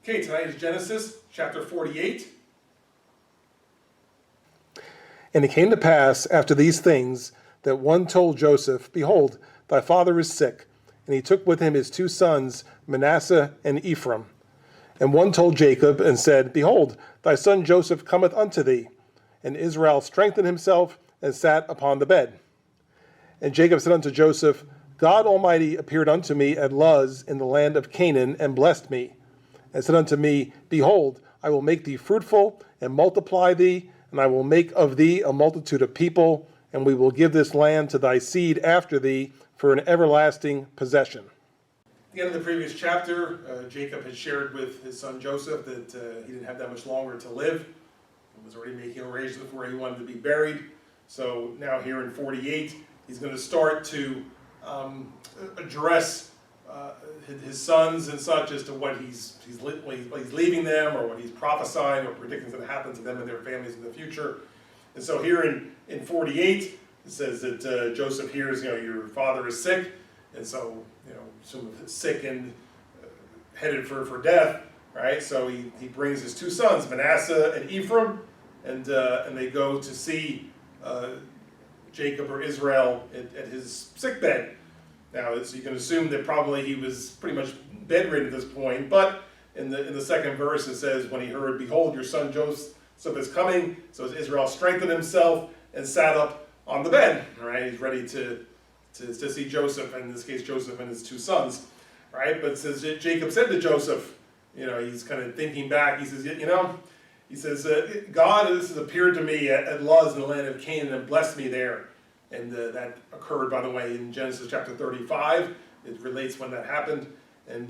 Okay, tonight is Genesis chapter 48. And it came to pass after these things that one told Joseph, Behold, thy father is sick. And he took with him his two sons, Manasseh and Ephraim. And one told Jacob and said, Behold, thy son Joseph cometh unto thee. And Israel strengthened himself and sat upon the bed. And Jacob said unto Joseph, God Almighty appeared unto me at Luz in the land of Canaan, and blessed me, and said unto me, Behold, I will make thee fruitful, and multiply thee, and I will make of thee a multitude of people, and we will give this land to thy seed after thee for an everlasting possession. At the end of the previous chapter, Jacob had shared with his son Joseph that he didn't have that much longer to live. He was already making arrangements for where he wanted to be buried. So now here in 48, he's going to start to address his sons and such as to what he's leaving them, or what he's prophesying or predicting is going to happen to them and their families in the future. And so here in 48, it says that Joseph hears, your father is sick, and so, some of sick and headed for death, right? So he brings his two sons, Manasseh and Ephraim, and they go to see Jacob or Israel at his sick bed. Now, so you can assume that probably he was pretty much bedridden at this point, but in the second verse it says, when he heard, Behold, your son Joseph is coming, so Israel strengthened himself and sat up on the bed, right? He's ready to see Joseph, in this case Joseph and his two sons, right? But it says Jacob said to Joseph, he's kind of thinking back, he says, God has appeared to me at Luz in the land of Canaan and blessed me there. And that occurred, by the way, in Genesis chapter 35. It relates when that happened. And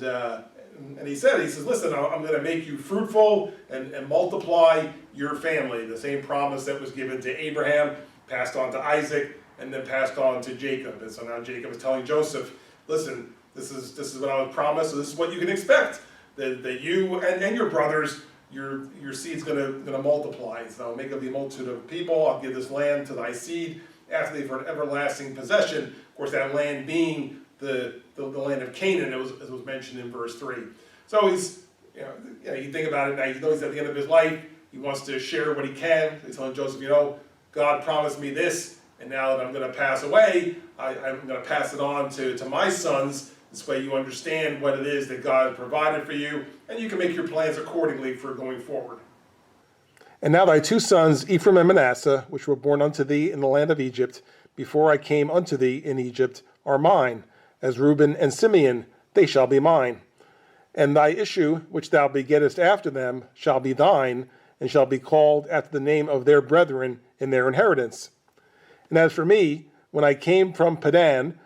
he says, listen, I'm going to make you fruitful and multiply your family. The same promise that was given to Abraham, passed on to Isaac, and then passed on to Jacob. And so now Jacob is telling Joseph, listen, this is what I was promised, so this is what you can expect. That you and your brothers, your seed's going to multiply. So I'll make of thee a multitude of people. I'll give this land to thy seed after thee for an everlasting possession. Of course, that land being the land of Canaan, as was mentioned in verse 3. So he's, you think about it now, he's at the end of his life. He wants to share what he can. He's telling Joseph, God promised me this, and now that I'm going to pass away, I'm going to pass it on to my sons. This way you understand what it is that God provided for you, and you can make your plans accordingly for going forward. And now thy two sons, Ephraim and Manasseh, which were born unto thee in the land of Egypt, before I came unto thee in Egypt, are mine. As Reuben and Simeon, they shall be mine. And thy issue, which thou begettest after them, shall be thine, and shall be called after the name of their brethren in their inheritance. And as for me, when I came from Padan,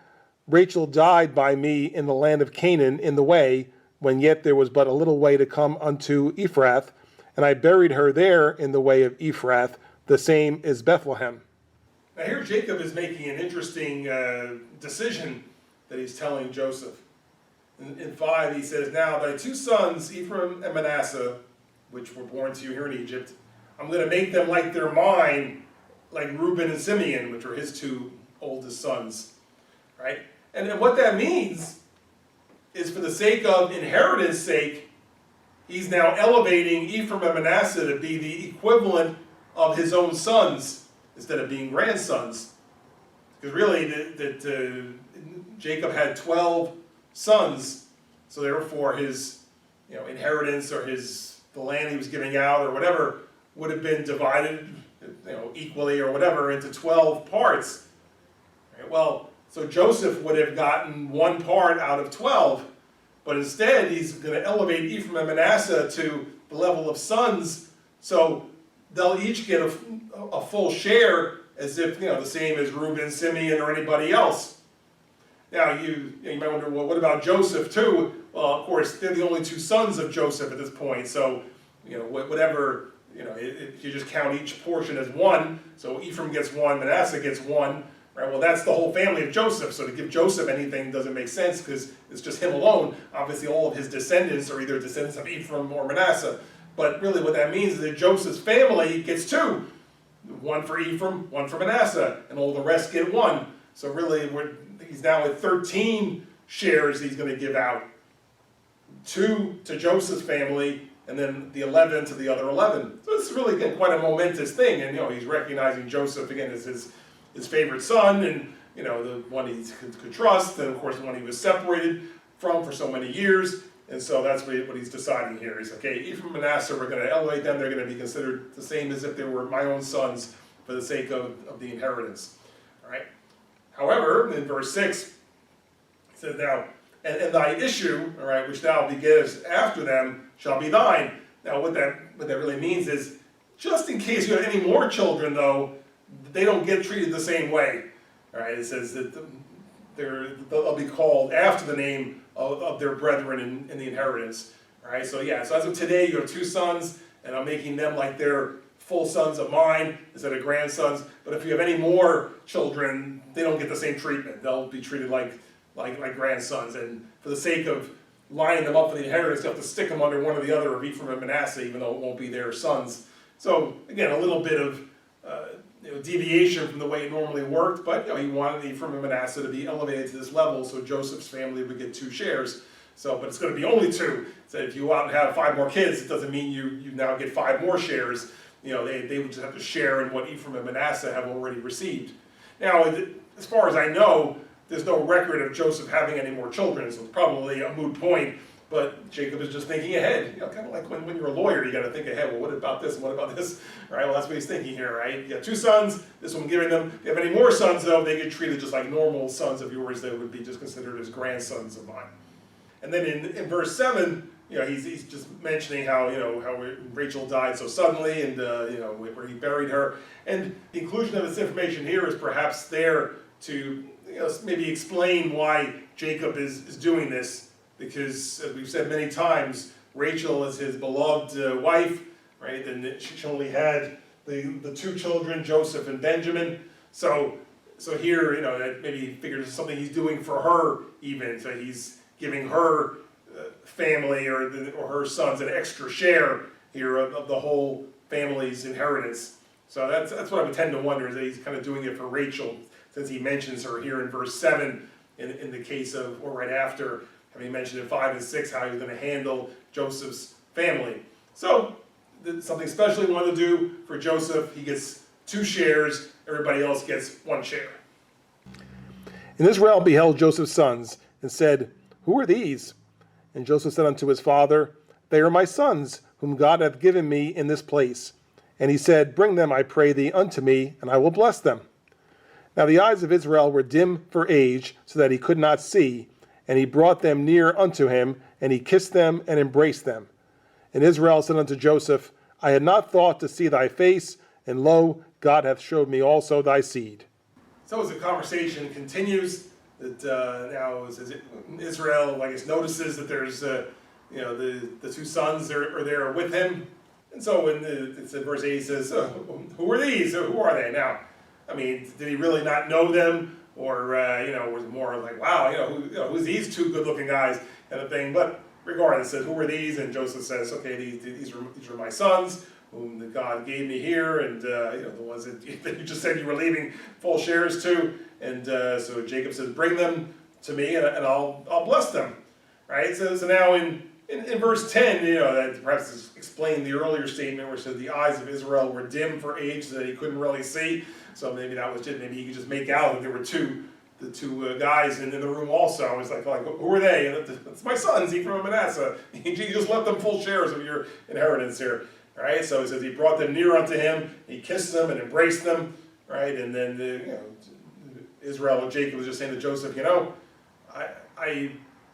Rachel died by me in the land of Canaan in the way, when yet there was but a little way to come unto Ephrath, and I buried her there in the way of Ephrath, the same is Bethlehem. Now here Jacob is making an interesting decision that he's telling Joseph. In 5 he says, Now thy two sons, Ephraim and Manasseh, which were born to you here in Egypt, I'm going to make them like they're mine, like Reuben and Simeon, which are his two oldest sons. Right? And what that means is, for the sake of inheritance sake, he's now elevating Ephraim and Manasseh to be the equivalent of his own sons instead of being grandsons. Because really, Jacob had 12 sons, so therefore his inheritance or the land he was giving out or whatever would have been divided equally or whatever into 12 parts. Right? Well, so Joseph would have gotten one part out of 12. But instead, he's going to elevate Ephraim and Manasseh to the level of sons, so they'll each get a full share, as if, the same as Reuben, Simeon, or anybody else. Now, you might wonder, well, what about Joseph too? Well, of course, they're the only two sons of Joseph at this point, so, whatever, if you just count each portion as one, so Ephraim gets one, Manasseh gets one, right? Well, that's the whole family of Joseph, so to give Joseph anything doesn't make sense because it's just him alone. Obviously, all of his descendants are either descendants of Ephraim or Manasseh. But really what that means is that Joseph's family gets two. One for Ephraim, one for Manasseh, and all the rest get one. So really, he's now at 13 shares he's going to give out. 2 to Joseph's family, and then the 11 to the other 11. So this is really, again, quite a momentous thing, and he's recognizing Joseph again as his favorite son, and the one he could trust, and of course the one he was separated from for so many years. And so that's what he's deciding here. He's okay, Ephraim and Manasseh, we're going to elevate them. They're going to be considered the same as if they were my own sons for the sake of the inheritance. All right. However, in verse 6, it says, now, and thy issue, all right, which thou begettest after them, shall be thine. Now, what that really means is, just in case you have any more children, they don't get treated the same way. All right. It says that they'll be called after the name of their brethren in the inheritance. All right, so as of today, you have 2 sons, and I'm making them like they're full sons of mine instead of grandsons. But if you have any more children, they don't get the same treatment. They'll be treated like grandsons. And for the sake of lining them up for the inheritance, you have to stick them under one or the other of Ephraim and Manasseh, even though it won't be their sons. So again, a little bit of deviation from the way it normally worked, but he wanted Ephraim and Manasseh to be elevated to this level, so Joseph's family would get 2 shares. So, but it's going to be only 2. So if you go out and have 5 more kids, it doesn't mean you now get 5 more shares. They would just have to share in what Ephraim and Manasseh have already received. Now, as far as I know, there's no record of Joseph having any more children, so it's probably a moot point. But Jacob is just thinking ahead, kind of like when you're a lawyer, you got to think ahead. Well, what about this and what about this? Right? Well, that's what he's thinking here, right? You got 2 sons. This one giving them. If you have any more sons, though, they get treated just like normal sons of yours. They would be just considered as grandsons of mine. And then in verse 7, he's just mentioning how Rachel died so suddenly, and where he buried her. And the inclusion of this information here is perhaps there to maybe explain why Jacob is doing this. Because, as we've said many times, Rachel is his beloved wife, right? And she only had the 2 children, Joseph and Benjamin. So here, that maybe figures something he's doing for her even. So he's giving her family or her sons an extra share here of the whole family's inheritance. So that's what I would tend to wonder, is that he's kind of doing it for Rachel, since he mentions her here in verse 7 in the case of, or right after, having mentioned in 5 and 6 how he was going to handle Joseph's family. So, something special he wanted to do for Joseph. He gets 2 shares, everybody else gets 1 share. And Israel beheld Joseph's sons, and said, Who are these? And Joseph said unto his father, They are my sons, whom God hath given me in this place. And he said, Bring them, I pray thee, unto me, and I will bless them. Now the eyes of Israel were dim for age, so that he could not see. And he brought them near unto him, and he kissed them and embraced them. And Israel said unto Joseph, I had not thought to see thy face, and lo, God hath showed me also thy seed. So as the conversation continues, that now as Israel, notices that there's the 2 sons are there with him. And so it's in verse 8, he says, Who are these? Who are they? Now, did he really not know them? Or, was it more like, wow, who's these 2 good-looking guys kind of thing. But regardless, it says, who are these? And Joseph says, okay, these are my sons, whom God gave me here, and, the ones that you just said you were leaving full shares to. And so Jacob says, bring them to me, and I'll bless them. Right? So now in verse 10, that perhaps is explained the earlier statement where it says the eyes of Israel were dim for age so that he couldn't really see. So maybe that was maybe he could just make out that there were the two guys in the room also. It's like who are they? And it's my sons, Ephraim and Manasseh. You just left them full shares of your inheritance here. Right? So it says he brought them near unto him, he kissed them and embraced them. Right? And then Israel and Jacob was just saying to Joseph, I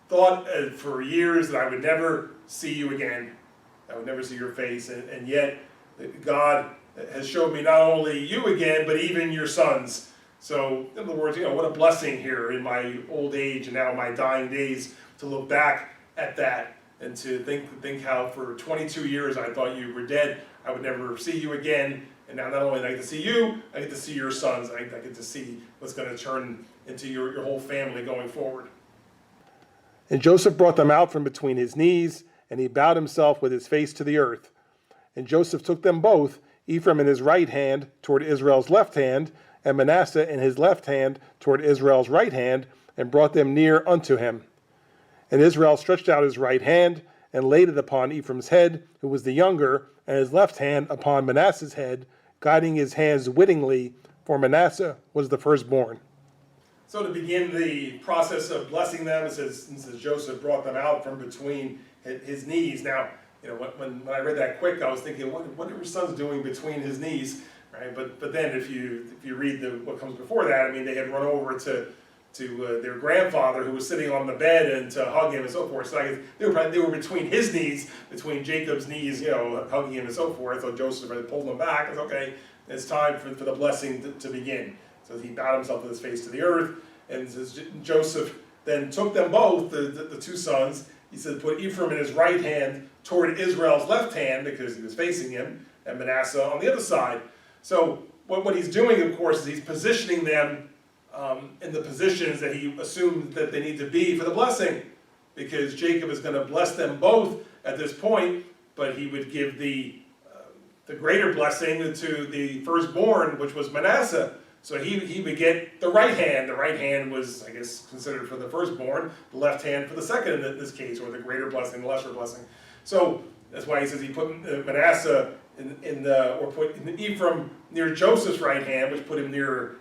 thought for years that I would never see you again. I would never see your face. And yet God has showed me not only you again, but even your sons. So in other words, what a blessing here in my old age and now my dying days to look back at that and to think how for 22 years I thought you were dead. I would never see you again. And now not only do I get to see you, I get to see your sons. I get to see what's going to turn into your whole family going forward. And Joseph brought them out from between his knees, and he bowed himself with his face to the earth. And Joseph took them both, Ephraim in his right hand toward Israel's left hand, and Manasseh in his left hand toward Israel's right hand, and brought them near unto him. And Israel stretched out his right hand and laid it upon Ephraim's head, who was the younger, and his left hand upon Manasseh's head, guiding his hands wittingly, for Manasseh was the firstborn. So to begin the process of blessing them, it says Joseph brought them out from between his knees. Now, when I read that quick, I was thinking, what are his sons doing between his knees, right? But then if you read what comes before that, I mean, they had run over to their grandfather who was sitting on the bed and to hug him and so forth. So I guess they were between his knees, between Jacob's knees, hugging him and so forth. So Joseph had pulled them back. It's okay. It's time for the blessing to begin. So he bowed himself with his face to the earth, and says Joseph then took them both, the two sons. He said, put Ephraim in his right hand toward Israel's left hand, because he was facing him, and Manasseh on the other side. So what he's doing, of course, is he's positioning them in the positions that he assumed that they need to be for the blessing, because Jacob is going to bless them both at this point, but he would give the greater blessing to the firstborn, which was Manasseh. So he would get the right hand. The right hand was, I guess, considered for the firstborn, the left hand for the second in this case, or the greater blessing, the lesser blessing. So that's why he says he put Manasseh or put Ephraim near Joseph's right hand, which put him near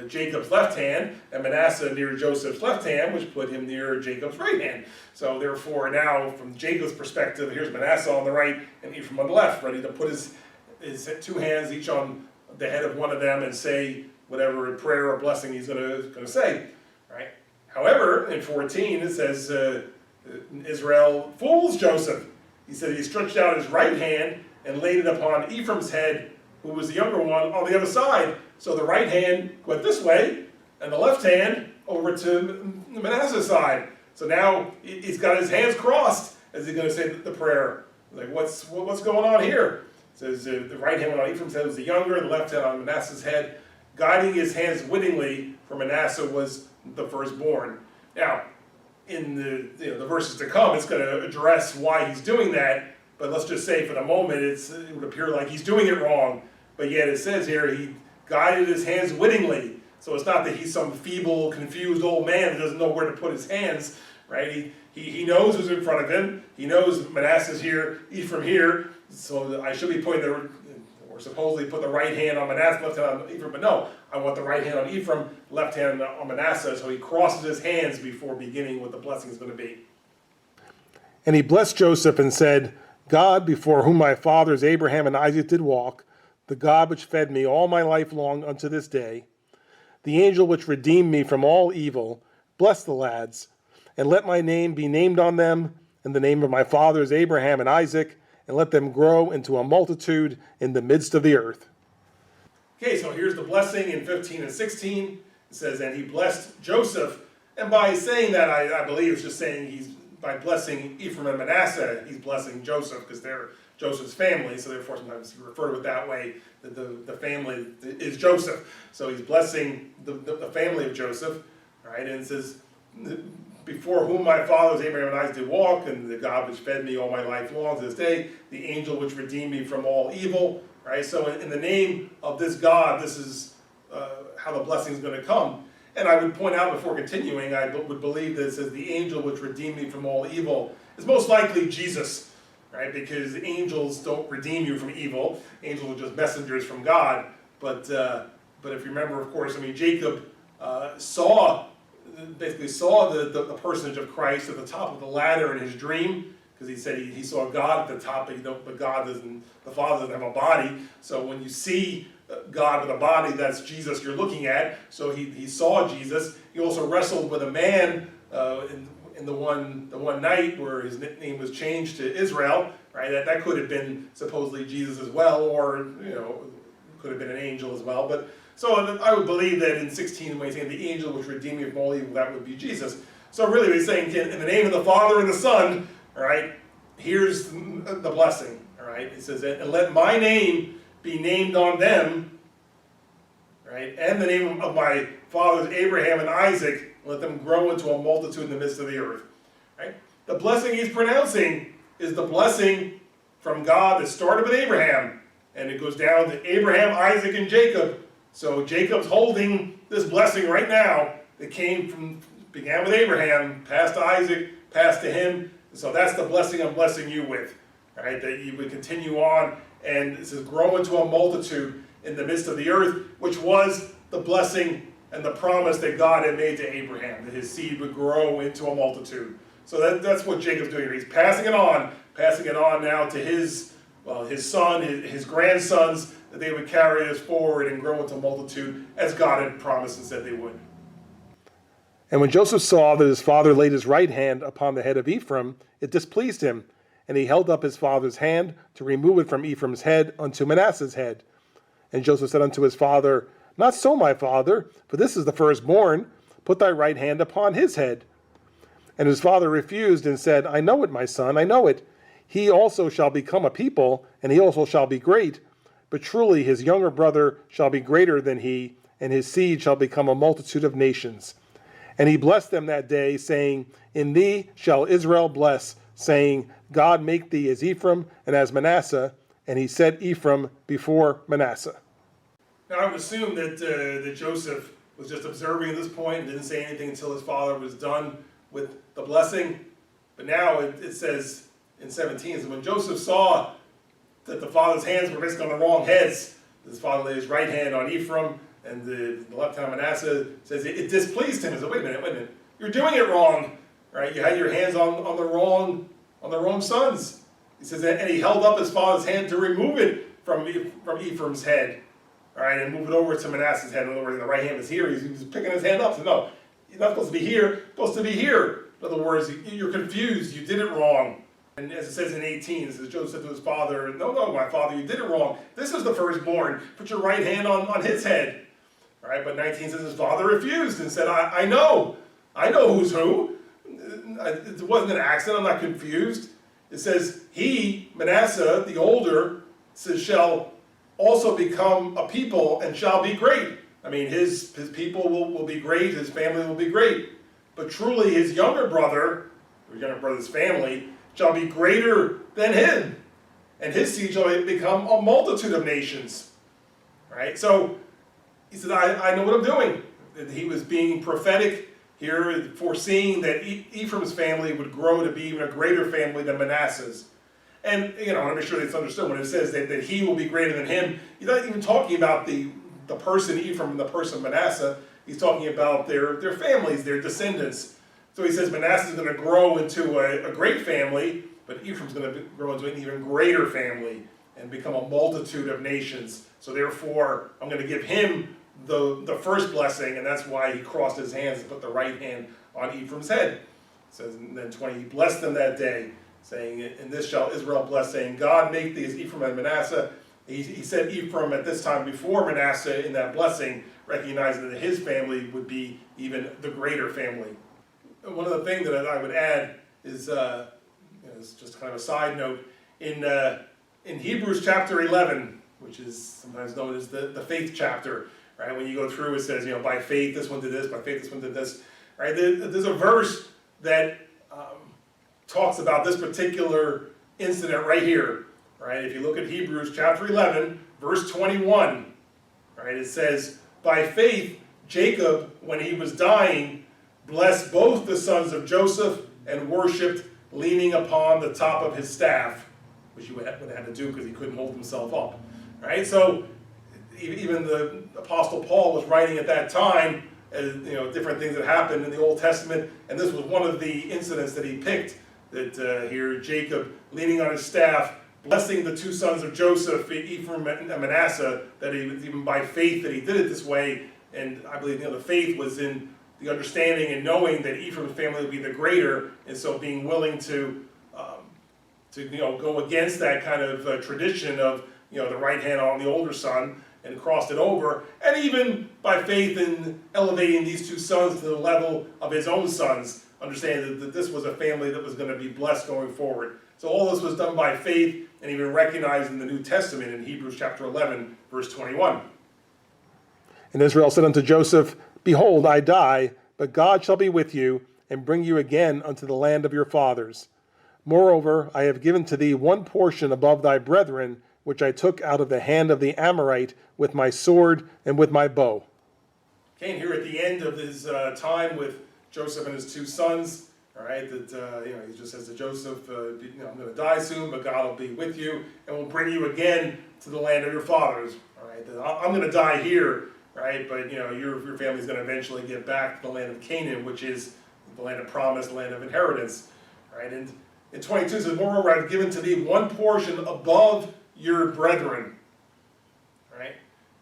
Jacob's left hand, and Manasseh near Joseph's left hand, which put him near Jacob's right hand. So therefore now, from Jacob's perspective, here's Manasseh on the right and Ephraim on the left, ready to put his two hands each on the head of one of them and say whatever prayer or blessing he's going to say, right? However, in 14 it says Israel fools Joseph. He said he stretched out his right hand and laid it upon Ephraim's head, who was the younger one, on the other side. So the right hand went this way, and the left hand over to Manasseh's side. So now he's got his hands crossed as he's going to say the prayer. Like, what's going on here? It says the right hand went on Ephraim's head, was the younger, the left hand on Manasseh's head, guiding his hands wittingly, for Manasseh was the firstborn. Now, in the verses to come, it's going to address why he's doing that, but let's just say for the moment it would appear like he's doing it wrong, but yet it says here he guided his hands wittingly. So it's not that he's some feeble, confused old man that doesn't know where to put his hands, right? He knows who's in front of him. He knows Manasseh's here, Ephraim here, so I should be putting or supposedly put the right hand on Manasseh, left hand on Ephraim, but no, I want the right hand on Ephraim, left hand on Manasseh, so he crosses his hands before beginning what the blessing is going to be. And he blessed Joseph and said, God, before whom my fathers Abraham and Isaac did walk, the God which fed me all my life long unto this day, the angel which redeemed me from all evil, bless the lads, and let my name be named on them, and the name of my fathers Abraham and Isaac, and let them grow into a multitude in the midst of the earth. Okay, so here's the blessing in 15 and 16. It says, and he blessed Joseph. And by saying that, I believe it's just saying by blessing Ephraim and Manasseh, he's blessing Joseph, because they're Joseph's family, so therefore sometimes you refer to it that way, that the family is Joseph. So he's blessing the family of Joseph, right? And it says, before whom my fathers Abraham and Isaac did walk, and the God which fed me all my life long to this day, the angel which redeemed me from all evil, right? So in the name of this God, this is how the blessing is going to come. And I would point out before continuing, I would believe that it says the angel which redeemed me from all evil is most likely Jesus, right? Because angels don't redeem you from evil. Angels are just messengers from God. But if you remember, of course, I mean, Jacob saw the personage of Christ at the top of the ladder in his dream, because he said he saw God at the top, but God doesn't, the Father doesn't have a body. So when you see God with a body, that's Jesus you're looking at. So he saw Jesus. He also wrestled with a man in the one night where his nickname was changed to Israel, right? That could have been supposedly Jesus as well, or could have been an angel as well. But so I would believe that in 16, when he's saying the angel which redeemed me from all evil, that would be Jesus. So really he's saying, in the name of the Father and the Son, all right, here's the blessing, all right? It says, and let my name be named on them, right? And the name of my fathers Abraham and Isaac, let them grow into a multitude in the midst of the earth, right? The blessing he's pronouncing is the blessing from God that started with Abraham, and it goes down to Abraham, Isaac, and Jacob. So Jacob's holding this blessing right now that began with Abraham, passed to Isaac, passed to him. So that's the blessing I'm blessing you with, right? That you would continue on, and it says, grow into a multitude in the midst of the earth, which was the blessing and the promise that God had made to Abraham, that his seed would grow into a multitude. So that's what Jacob's doing here. He's passing it on now to his son, his grandsons, that they would carry this forward and grow into a multitude as God had promised and said they would. And when Joseph saw that his father laid his right hand upon the head of Ephraim, it displeased him, and he held up his father's hand to remove it from Ephraim's head unto Manasseh's head. And Joseph said unto his father, Not so, my father, for this is the firstborn. Put thy right hand upon his head. And his father refused and said, I know it, my son, I know it. He also shall become a people, and he also shall be great. But truly his younger brother shall be greater than he, and his seed shall become a multitude of nations. And he blessed them that day, saying, In thee shall Israel bless, saying, God make thee as Ephraim and as Manasseh. And he set Ephraim before Manasseh. Now I would assume that Joseph was just observing at this point and didn't say anything until his father was done with the blessing. But now it says in 17, so when Joseph saw that the father's hands were basically on the wrong heads, his father laid his right hand on Ephraim, and the left hand on Manasseh, says it displeased him. He said, wait a minute, you're doing it wrong, right? You had your hands on the wrong sons. He says, and he held up his father's hand to remove it from Ephraim's head, all right, and move it over to Manasseh's head. In other words, the right hand is here. He's picking his hand up. So no, you're not supposed to be here. You're supposed to be here. In other words, you're confused. You did it wrong. And as it says in 18, it says, Joseph said to his father, No, my father, you did it wrong. This is the firstborn. Put your right hand on his head. All right, but 19 says his father refused and said, I know who's who. It wasn't an accident. I'm not confused. It says, he, Manasseh, the older, says, shall also become a people and shall be great. I mean, his people will be great. His family will be great. But truly, his younger brother's family, shall be greater than him. And his seed shall become a multitude of nations. Right? So, he said, I know what I'm doing. He was being prophetic here, foreseeing that Ephraim's family would grow to be even a greater family than Manasseh's. And, I want to make sure that it's understood when it says that he will be greater than him. He's not even talking about the person Ephraim and the person Manasseh. He's talking about their families, their descendants. So he says Manasseh is going to grow into a great family, but Ephraim's going to grow into an even greater family and become a multitude of nations. So therefore, I'm going to give him the first blessing, and that's why he crossed his hands and put the right hand on Ephraim's head. It says, and then 20, he blessed them that day, saying, In this shall Israel bless, saying, God make thee as Ephraim and Manasseh. He said Ephraim at this time before Manasseh in that blessing, recognizing that his family would be even the greater family. One of the things that I would add is, it's just kind of a side note, in Hebrews chapter 11, which is sometimes known as the faith chapter, right? When you go through, it says, by faith this one did this, by faith this one did this, right? There's a verse that talks about this particular incident right here, right? If you look at Hebrews chapter 11, verse 21, right? It says, by faith Jacob, when he was dying, blessed both the sons of Joseph and worshipped, leaning upon the top of his staff, which he would have had to do because he couldn't hold himself up, right? So even the Apostle Paul was writing at that time, different things that happened in the Old Testament, and this was one of the incidents that he picked, that here Jacob leaning on his staff, blessing the two sons of Joseph, Ephraim and Manasseh, that he even by faith that he did it this way, and I believe the faith was in the understanding and knowing that Ephraim's family would be the greater, and so being willing to go against that kind of tradition of the right hand on the older son and crossed it over, and even by faith in elevating these two sons to the level of his own sons, understanding that this was a family that was going to be blessed going forward. So all this was done by faith and even recognized in the New Testament in Hebrews chapter 11, verse 21. And Israel said unto Joseph, Behold, I die, but God shall be with you, and bring you again unto the land of your fathers. Moreover, I have given to thee one portion above thy brethren, which I took out of the hand of the Amorite with my sword and with my bow. Okay, and here at the end of his time with Joseph and his two sons, all right, that, he just says to Joseph, I'm going to die soon, but God will be with you, and will bring you again to the land of your fathers, all right, that I'm going to die here, right, but, your family's going to eventually get back to the land of Canaan, which is the land of promise, the land of inheritance, right, and in 22 it says, moreover, I've given to thee one portion above your brethren, right.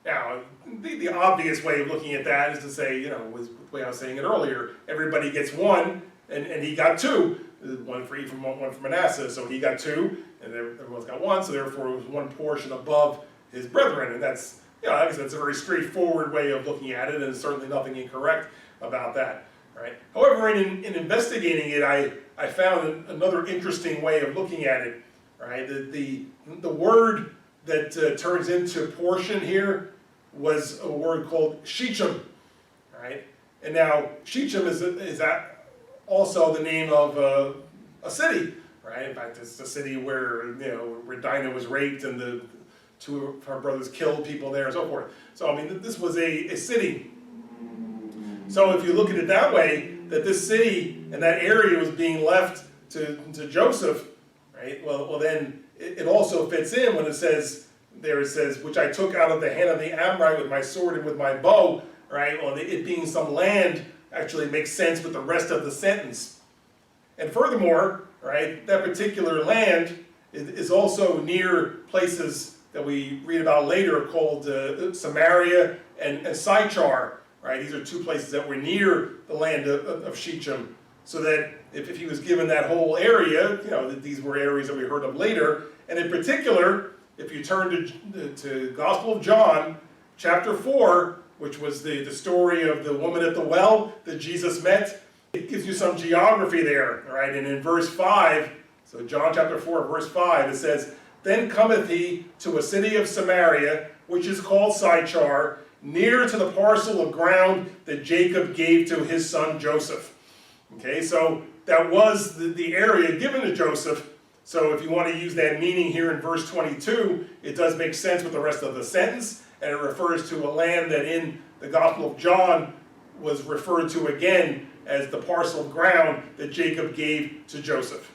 Now, the obvious way of looking at that is to say, was the way I was saying it earlier, everybody gets one, and he got two. One for Ephraim, one for Manasseh, so he got two, and everyone's got one, so therefore it was one portion above his brethren, and that's, I guess that's a very straightforward way of looking at it, and there's certainly nothing incorrect about that, right? However, in investigating it, I found another interesting way of looking at it, right? The word that turns into portion here was a word called Shechem, right? And now Shechem is also the name of a city, right? In fact, it's the city where where Dinah was raped and the two of her brothers killed people there and so forth. So this was a city. So if you look at it that way, that this city and that area was being left to Joseph, right? Well then it also fits in when it says, which I took out of the hand of the Amorite with my sword and with my bow, right? Well, it being some land actually makes sense with the rest of the sentence. And furthermore, right, that particular land is also near places that we read about later called Samaria and Sychar, right? These are two places that were near the land of Shechem. So that if he was given that whole area, that these were areas that we heard of later. And in particular, if you turn to Gospel of John, chapter 4, which was the story of the woman at the well that Jesus met, it gives you some geography there, right? And in verse 5, so John chapter 4, verse 5, it says, then cometh he to a city of Samaria, which is called Sychar, near to the parcel of ground that Jacob gave to his son Joseph. Okay, so that was the area given to Joseph. So if you want to use that meaning here in verse 22, it does make sense with the rest of the sentence, and it refers to a land that in the Gospel of John was referred to again as the parcel of ground that Jacob gave to Joseph.